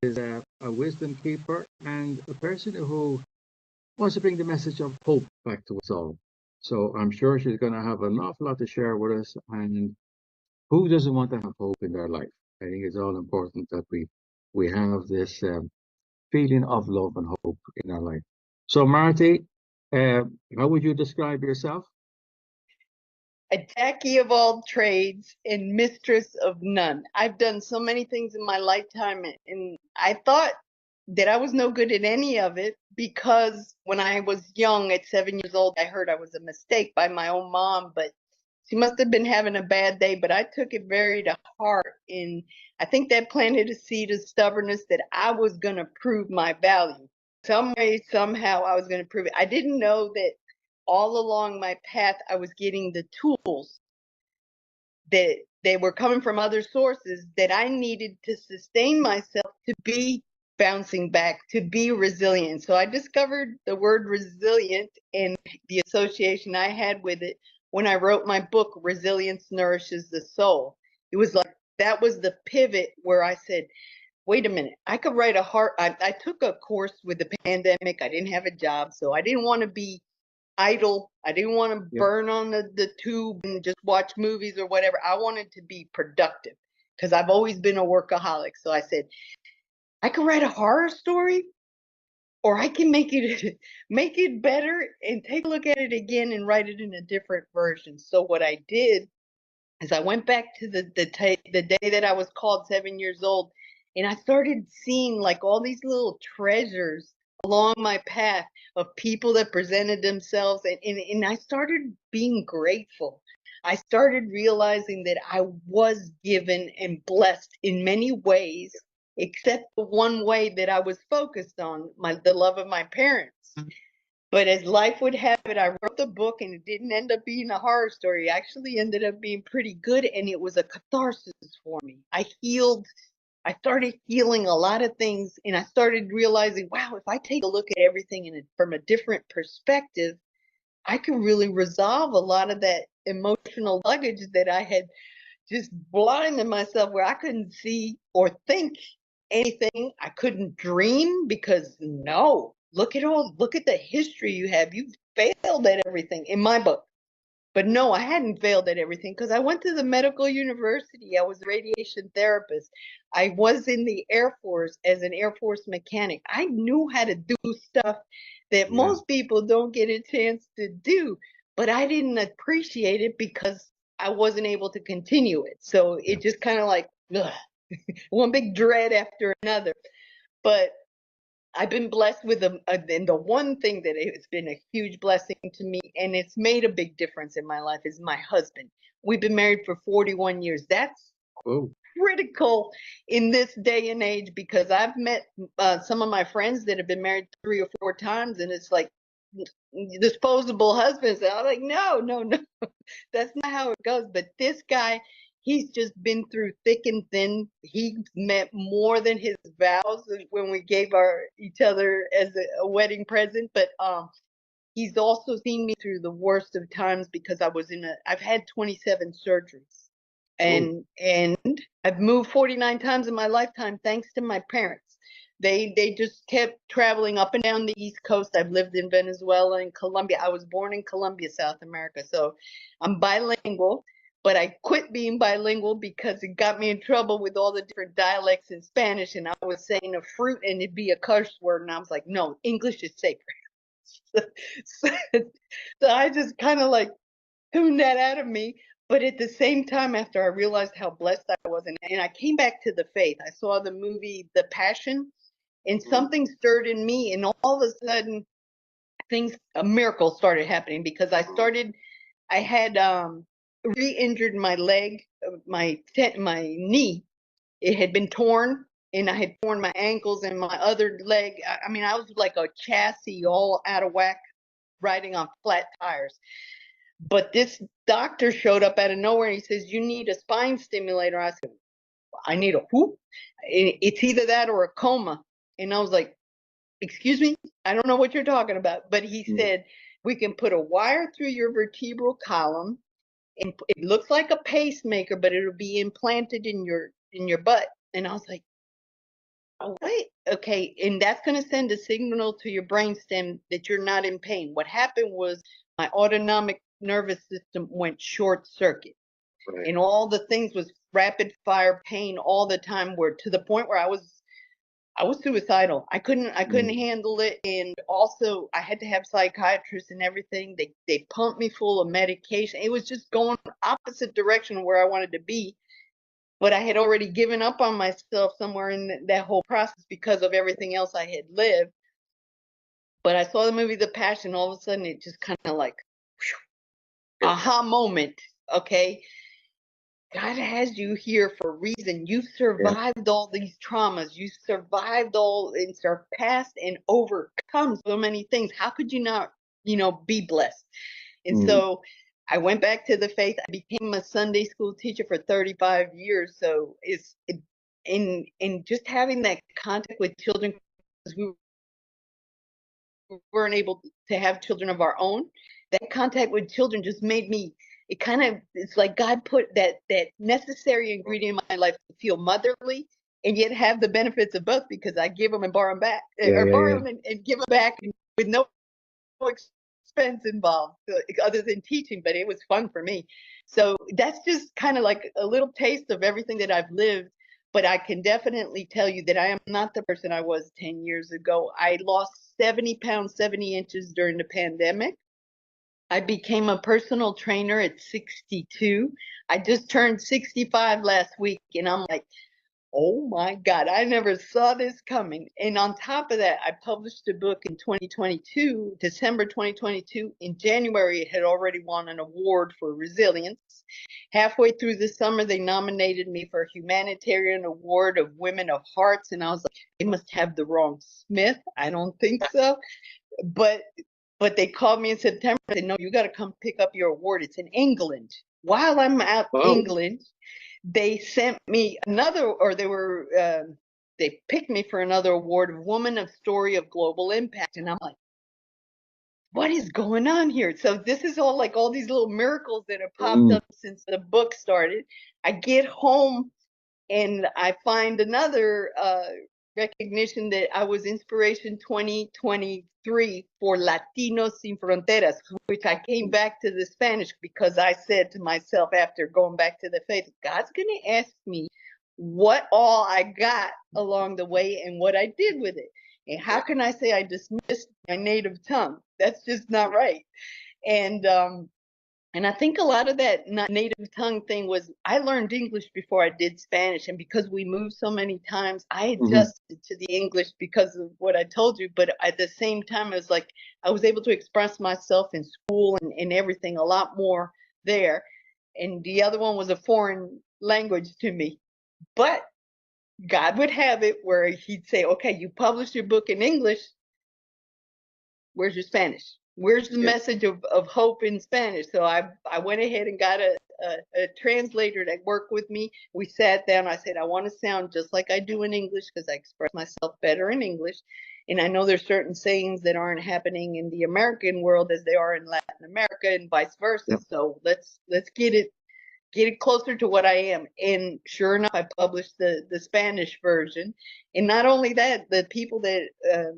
is a wisdom keeper and a person who wants to bring the message of hope back to us all. So I'm sure she's going to have an awful lot to share with us. And who doesn't want to have hope in their life? I think it's all important that we have this feeling of love and hope in our life. So, Martie, uh, how would you describe yourself? A Jackie of all trades and mistress of none. I've done so many things in my lifetime, and I thought that I was no good at any of it because when I was young, at 7 years old, I heard I was a mistake by my own mom, but she must have been having a bad day. But I took it very to heart, and I think that planted a seed of stubbornness that I was going to prove my value. Some way, somehow, I was going to prove it. I didn't know that all along my path, I was getting the tools that they were coming from other sources that I needed to sustain myself, to be bouncing back, to be resilient. So I discovered the word resilient and the association I had with it when I wrote my book, Resilience Nourishes the Soul. It was like that was the pivot where I said, wait a minute, I could write a heart. I took a course with the pandemic. I didn't have a job, so I didn't want to be idle. I didn't want to burn on the tube and just watch movies or whatever. I wanted to be productive because I've always been a workaholic. So I said, I could write a horror story, or I can make it make it better and take a look at it again and write it in a different version. So what I did is I went back to the day that I was called 7 years old, and I started seeing like all these little treasures along my path of people that presented themselves, and I started being grateful. I started realizing that I was given and blessed in many ways, except the one way that I was focused on, the love of my parents. But as life would have it, I wrote the book and it didn't end up being a horror story. It actually ended up being pretty good, and it was a catharsis for me. I started healing a lot of things, and I started realizing, wow, if I take a look at everything from a different perspective, I can really resolve a lot of that emotional luggage that I had just blinded myself, where I couldn't see or think anything. I couldn't dream because look at the history you have. You've failed at everything in my book. But no, I hadn't failed at everything because I went to the medical university. I was a radiation therapist. I was in the Air Force as an Air Force mechanic. I knew how to do stuff that most people don't get a chance to do, but I didn't appreciate it because I wasn't able to continue it. So it just kind of like one big dread after another. But I've been blessed with and the one thing that has been a huge blessing to me, and it's made a big difference in my life, is my husband. We've been married for 41 years. That's critical in this day and age, because I've met some of my friends that have been married 3 or 4 times, and it's like disposable husbands. I'm like, no, no, no, that's not how it goes. But this guy, he's just been through thick and thin. He meant more than his vows when we gave each other as a wedding present. But he's also seen me through the worst of times, because I've had 27 surgeries, and I've moved 49 times in my lifetime thanks to my parents. They just kept traveling up and down the East Coast. I've lived in Venezuela and Colombia. I was born in Colombia, South America, so I'm bilingual. But I quit being bilingual because it got me in trouble with all the different dialects in Spanish, and I was saying a fruit and it'd be a curse word, and I was like, no, English is sacred. so, so I just kind of like tuned that out of me. But at the same time, after I realized how blessed I was, and I came back to the faith, I saw the movie The Passion, and something stirred in me, and all of a sudden a miracle started happening, because I had re-injured my leg, my knee. It had been torn, and I had torn my ankles and my other leg. I mean, I was like a chassis all out of whack, riding on flat tires. But this doctor showed up out of nowhere, and he says, you need a spine stimulator. I said, I need a whoop. It's either that or a coma. And I was like, excuse me, I don't know what you're talking about. But he said, we can put a wire through your vertebral column, and it looks like a pacemaker, but it'll be implanted in your butt. And I was like, What? Okay, and that's going to send a signal to your brainstem that you're not in pain. What happened was my autonomic nervous system went short circuit, Right. and all the things was rapid fire pain all the time, were to the point where I was suicidal. I couldn't Mm. handle it, and also I had to have psychiatrists and everything. They pumped me full of medication. It was just going opposite direction of where I wanted to be, but I had already given up on myself somewhere in that whole process because of everything else I had lived. But I saw the movie The Passion. All of a sudden, it just kind of like Yeah. aha moment. Okay, God has you here for a reason. You've Yeah. survived all these traumas. You survived all and surpassed and overcome so many things. How could you not, be blessed? And Mm. so I went back to the faith. I became a Sunday school teacher for 35 years. So in just having that contact with children, because we weren't able to have children of our own. That contact with children just made me. It's like God put that necessary ingredient in my life to feel motherly and yet have the benefits of both, because I give them and borrow them back, Yeah. or Yeah. borrow Yeah. them and give them back with no expense involved, other than teaching. But it was fun for me. So that's just kind of like a little taste of everything that I've lived. But I can definitely tell you that I am not the person I was 10 years ago. I lost 70 pounds, 70 inches during the pandemic. I became a personal trainer at 62. I just turned 65 last week, and I'm like, oh my God, I never saw this coming. And on top of that, I published a book in 2022, December 2022. In January, it had already won an award for resilience. Halfway through the summer, they nominated me for a humanitarian award of Women of Hearts. And I was like, they must have the wrong Smith. I don't think so. But they called me in September and said, no, you got to come pick up your award. It's in England. While I'm out Wow. England, they sent me another, or they picked me for another award of Woman of Story of Global Impact. And I'm like, what is going on here? So this is all like all these little miracles that have popped Mm. up since the book started. I get home and I find another recognition that I was Inspiration 2023 for Latinos Sin Fronteras, which I came back to the Spanish because I said to myself after going back to the faith, God's going to ask me what all I got along the way and what I did with it. And how can I say I dismissed my native tongue? That's just not right. And I think a lot of that native tongue thing was I learned English before I did Spanish. And because we moved so many times, I Hmm. adjusted to the English because of what I told you. But at the same time, it was like I was able to express myself in school and everything a lot more there. And the other one was a foreign language to me. But God would have it where He'd say, okay, you published your book in English. Where's your Spanish? Where's the Yeah. message of hope in Spanish? So I went ahead and got a translator that worked with me. We sat down. I said, I want to sound just like I do in English because I express myself better in English. And I know there's certain sayings that aren't happening in the American world as they are in Latin America and vice versa. Yep. So let's get it closer to what I am. And sure enough, I published the Spanish version. And not only that, the people that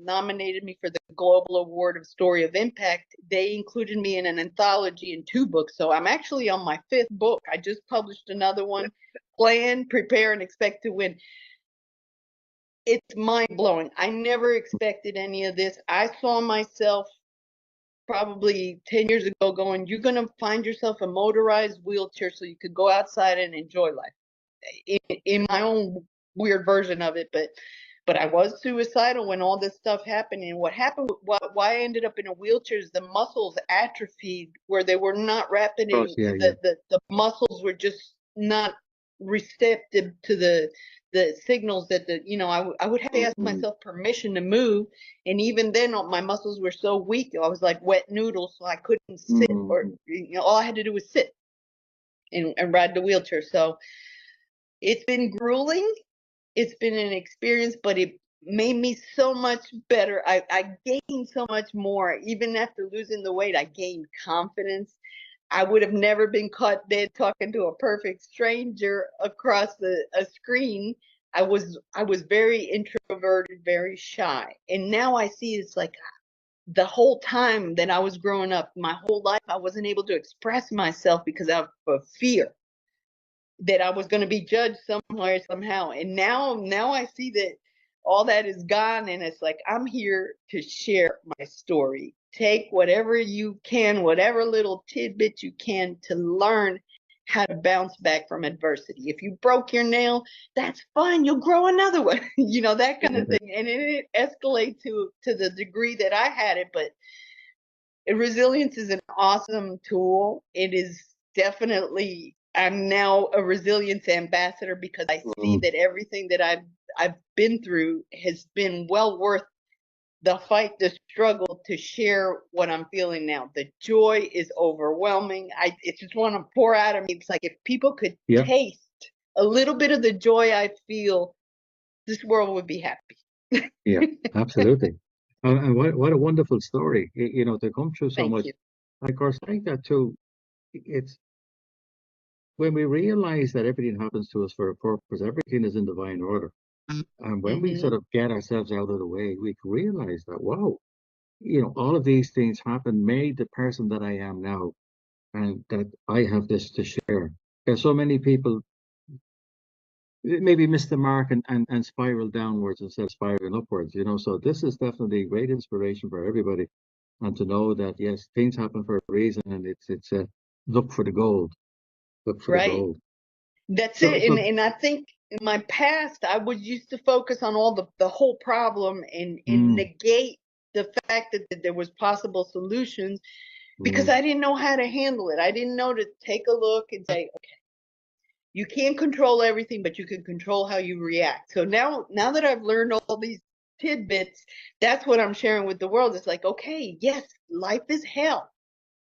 nominated me for the Global Award of Story of Impact, they included me in an anthology in 2 books. So I'm actually on my 5th book. I just published another one, Plan, Prepare, and Expect to Win. It's mind blowing. I never expected any of this. I saw myself probably 10 years ago going, you're going to find yourself a motorized wheelchair so you could go outside and enjoy life, in my own weird version of it. But I was suicidal when all this stuff happened. And what happened, why I ended up in a wheelchair, is the muscles atrophied where they were not Course. rapiding. Yeah. Yeah. The muscles were just not receptive to the signals that I would have to ask Mm. myself permission to move. And even then my muscles were so weak, I was like wet noodles, so I couldn't sit, or Mm. all I had to do was sit and ride the wheelchair. So it's been grueling. It's been an experience, but it made me so much better. I gained so much more. Even after losing the weight, I gained confidence. I would have never been caught dead talking to a perfect stranger across a screen. I was very introverted, very shy. And now I see it's like the whole time that I was growing up, my whole life, I wasn't able to express myself because of fear that I was going to be judged somewhere, somehow. And now I see that all that is gone, and it's like I'm here to share my story. Take whatever you can, whatever little tidbit you can to learn how to bounce back from adversity. If you broke your nail, that's fine. You'll grow another one, that kind of thing. And it escalated to the degree that I had it, but resilience is an awesome tool. It is definitely, I'm now a resilience ambassador because I see that everything that I've been through has been well worth the fight, the struggle to share what I'm feeling now. The joy is overwhelming. It just want to pour out of me. It's like if people could taste a little bit of the joy I feel, this world would be happy. Yeah, absolutely. And what a wonderful story, to come through so Thank much. you. Of course, I think that too, it's when we realize that everything happens to us for a purpose, everything is in divine order. And when we sort of get ourselves out of the way, we can realize that, wow, all of these things happen, made the person that I am now, and that I have this to share. There's so many people maybe miss the mark and spiral downwards instead of spiraling upwards, So this is definitely great inspiration for everybody. And to know that, yes, things happen for a reason, and it's a look for the gold, look for the Right. gold. That's So, it. And I think in my past, I was used to focus on all the whole problem and negate the fact that there was possible solutions because I didn't know how to handle it. I didn't know to take a look and say, okay, you can't control everything, but you can control how you react. So now that I've learned all these tidbits, that's what I'm sharing with the world. It's like, okay, yes, life is hell.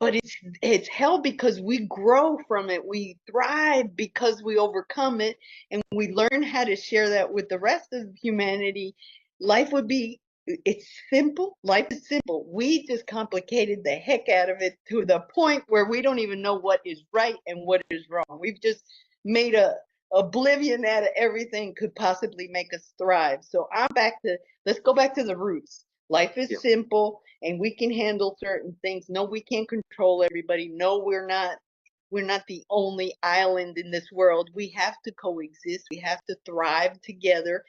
But it's hell because we grow from it. We thrive because we overcome it, and we learn how to share that with the rest of humanity. Life would be, it's simple. Life is simple. We just complicated the heck out of it to the point where we don't even know what is right and what is wrong. We've just made a oblivion out of everything could possibly make us thrive. So let's go back to the roots. Life is simple, and we can handle certain things. No, we can't control everybody. No, we're not the only island in this world. We have to coexist. We have to thrive together.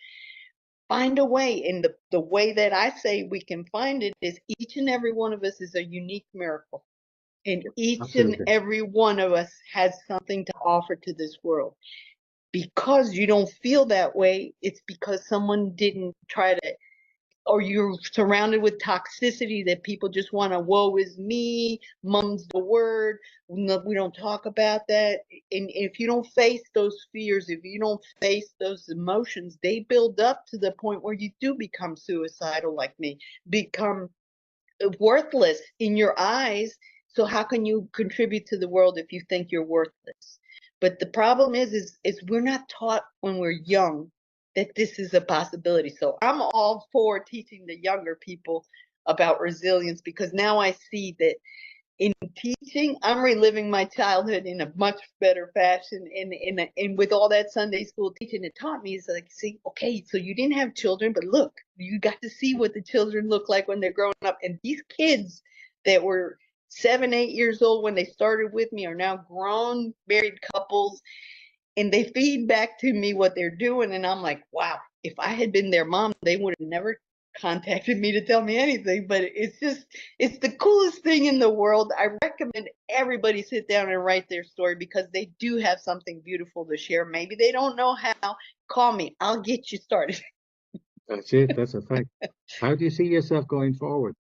Find a way. And the way that I say we can find it is each and every one of us is a unique miracle. And each and absolutely. every one of us has something to offer to this world. Because you don't feel that way, it's because someone didn't try to, or you're surrounded with toxicity that people just want to, woe is me, mum's the word, no, we don't talk about that. And if you don't face those fears, if you don't face those emotions, they build up to the point where you do become suicidal, like me, become worthless in your eyes. So how can you contribute to the world if you think you're worthless? But the problem is we're not taught when we're young that this is a possibility. So I'm all for teaching the younger people about resilience because now I see that in teaching, I'm reliving my childhood in a much better fashion. And with all that Sunday school teaching, it taught me is like, see, okay, so you didn't have children, but look, you got to see what the children look like when they're growing up. And these kids that were 7, 8 years old when they started with me are now grown, married couples, and they feed back to me what they're doing. And I'm like, wow, if I had been their mom, they would have never contacted me to tell me anything. But it's the coolest thing in the world. I recommend everybody sit down and write their story because they do have something beautiful to share. Maybe they don't know how. Call me. I'll get you started. That's it. That's a fact. How do you see yourself going forward?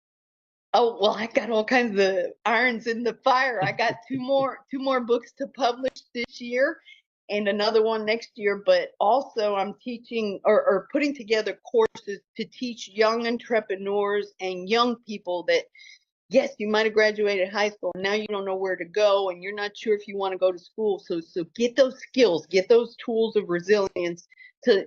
Oh, well, I got all kinds of irons in the fire. I got two more books to publish this year and another one next year, but also I'm teaching or putting together courses to teach young entrepreneurs and young people that yes, you might have graduated high school, now you don't know where to go and you're not sure if you want to go to school. So get those skills, get those tools of resilience to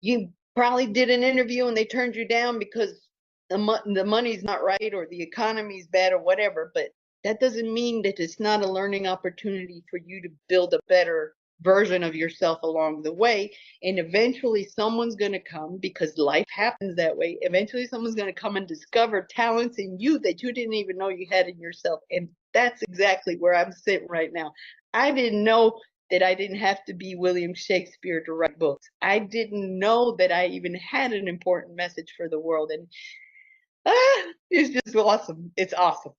you probably did an interview and they turned you down because the money's not right or the economy's bad or whatever, but that doesn't mean that it's not a learning opportunity for you to build a better version of yourself along the way. And eventually someone's going to come, because life happens that way. Eventually someone's going to come and discover talents in you that you didn't even know you had in yourself. And that's exactly where I'm sitting right now. I didn't know that I didn't have to be William Shakespeare to write books. I didn't know that I even had an important message for the world. And it's just awesome. It's awesome.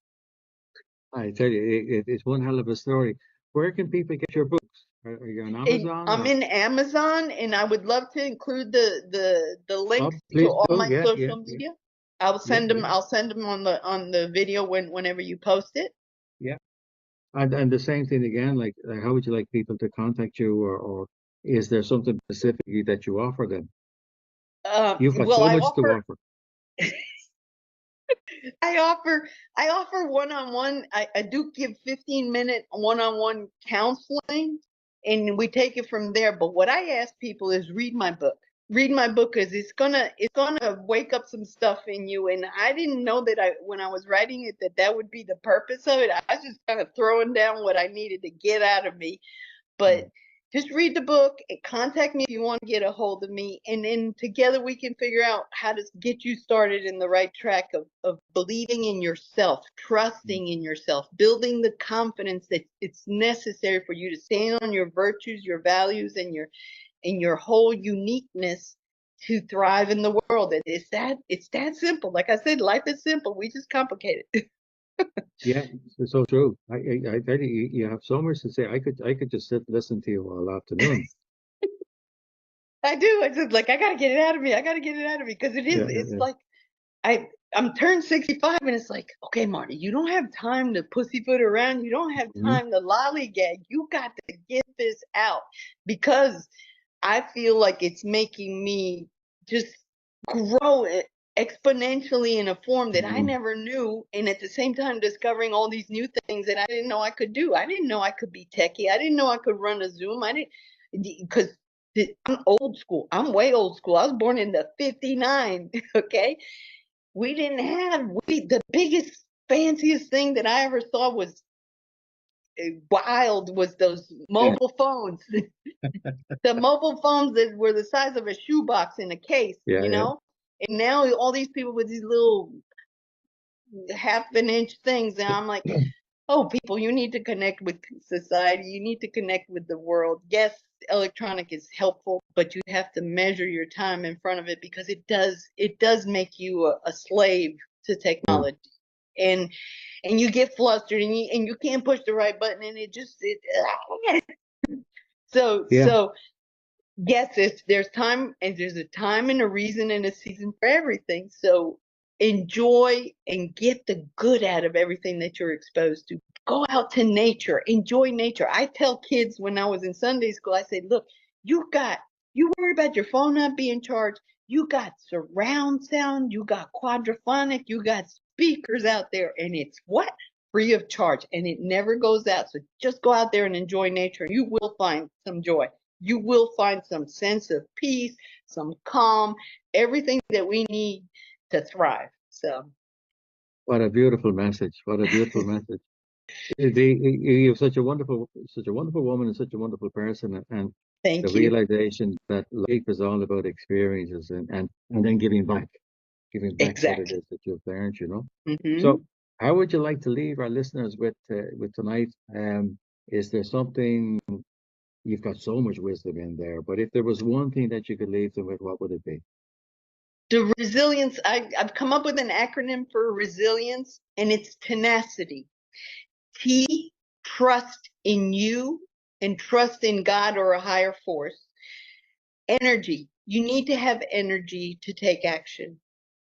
I tell you, it's one hell of a story. Where can people get your books? Are you on Amazon I'm or? in Amazon, and I would love to include the Oh, links to please all do. my Yeah, yeah, social yeah, media. I'll yeah, send them. yeah, I'll send them on the video whenever you post it. yeah. And the same thing again, like how would you like people to contact you, or is there something specifically that you offer them? You've got Well, so much to offer. I offer I offer one-on-one. I do give 15-minute one-on-one counseling, and we take it from there. But what I ask people is read my book. Read my book, because it's gonna wake up some stuff in you. And I didn't know that when I was writing it, that would be the purpose of it. I was just kind of throwing down what I needed to get out of me. But Mm. just read the book and contact me if you want to get a hold of me. And then together we can figure out how to get you started in the right track of believing in yourself, Mm. trusting in yourself, building the confidence that it's necessary for you to stand on your virtues, your values, and your whole uniqueness to thrive in the world. And it's that simple. Like I said, life is simple. We just complicate it. Yeah, it's so true. I tell you, you have so much to say. I could just sit and listen to you all afternoon. I do. I just like I gotta get it out of me. I gotta get it out of me, because Yeah, yeah, it's yeah. like I'm turned 65, and it's like, okay, Marty, you don't have time to pussyfoot around. You don't have Mhm. time to lollygag. You got to get this out, because I feel like it's making me just grow exponentially in a form that I Mhm. never knew. And at the same time, discovering all these new things that I didn't know I could do. I didn't know I could be techie. I didn't know I could run a Zoom. I didn't, because I'm old school. I'm way old school. I was born in the 59. Okay. We didn't have the biggest fanciest thing that I ever saw was wild was those Yeah, mobile phones. The mobile phones that were the size of a shoebox in a case, yeah, yeah. and now all these people with these little half an inch things, and I'm like, oh, people, you need to connect with society. You need to connect with the world. Yes, electronic is helpful, but you have to measure your time in front of it, because it does make you a slave to Yeah, technology. And you get flustered, and you can't push the right button, and it yeah. so yes, there's time, and there's a time and a reason and a season for everything. So enjoy and get the good out of everything that you're exposed to. Go out to nature, enjoy nature. I tell kids when I was in Sunday school, I said, look, you worry about your phone not being charged. You got surround sound, you got quadraphonic, you got speakers out there, and it's what? Free of charge, and it never goes out. So just go out there and enjoy nature. You will find some joy. You will find some sense of peace, some calm, everything that we need to thrive. So What a beautiful message. What a beautiful message. You're such a wonderful woman and such a wonderful person, and the thank you. realization that life is all about experiences and then giving back what it Exactly. is that you've learned, you know. Hmm. So, how would you like to leave our listeners with tonight? Is there something you've got so much wisdom in there, but if there was one thing that you could leave them with, what would it be? The resilience, I've come up with an acronym for resilience, and it's tenacity. T, trust in you and trust in God or a higher force. Energy, you need to have energy to take action.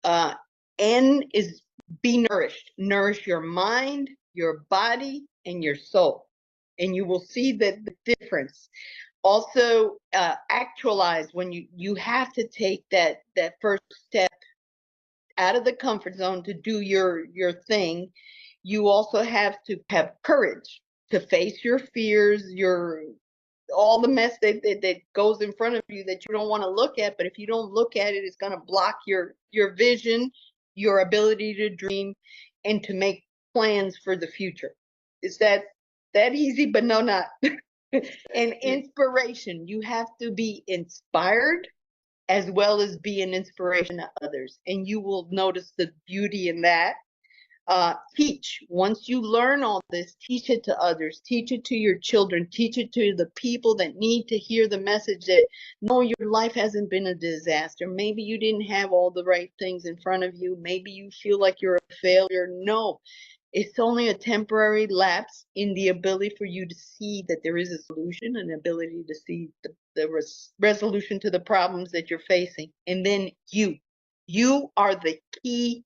Uh, N is be nourished. Nourish your mind, your body, and your soul, and you will see the difference. Also, actualize when you have to take that first step out of the comfort zone to do your thing. You also have to have courage to face your fears, your all the mess that goes in front of you that you don't want to look at. But if you don't look at it, it's going to block your vision, your ability to dream, and to make plans for the future. Is that easy? But no, not. And inspiration. You have to be inspired as well as be an inspiration to others. And you will notice the beauty in that. Teach. Once you learn all this, teach it to others, teach it to your children, teach it to the people that need to hear the message that no, your life hasn't been a disaster. Maybe you didn't have all the right things in front of you. Maybe you feel like you're a failure. No, it's only a temporary lapse in the ability for you to see that there is a solution, an ability to see the resolution to the problems that you're facing. And then you are the key,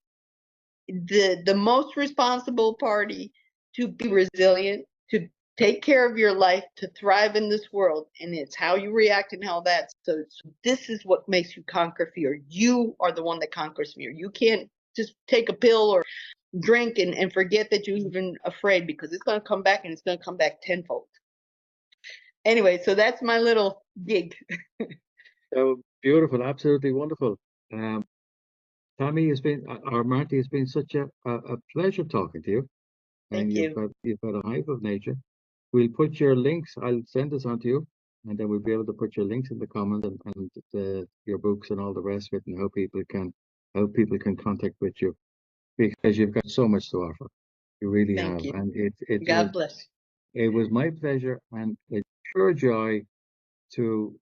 the most responsible party to be resilient, to take care of your life, to thrive in this world. And it's how you react and how that. So this is what makes you conquer fear. You are the one that conquers fear. You can't just take a pill or drink and forget that you're even afraid, because it's going to come back, and it's going to come back tenfold. Anyway, so that's my little gig. So beautiful, absolutely wonderful. Tammy has been, or Martie, has been such a pleasure talking to you. And Thank you. you've got a hive of nature. We'll put your links. I'll send this on to you, and then we'll be able to put your links in the comments, and your books and all the rest of it, and how people can contact with you, because you've got so much to offer. You really Thank have, you. and God bless. it was my pleasure and a pure joy to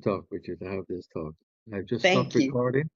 talk with you, to have this talk. I've just stopped Thank you. recording.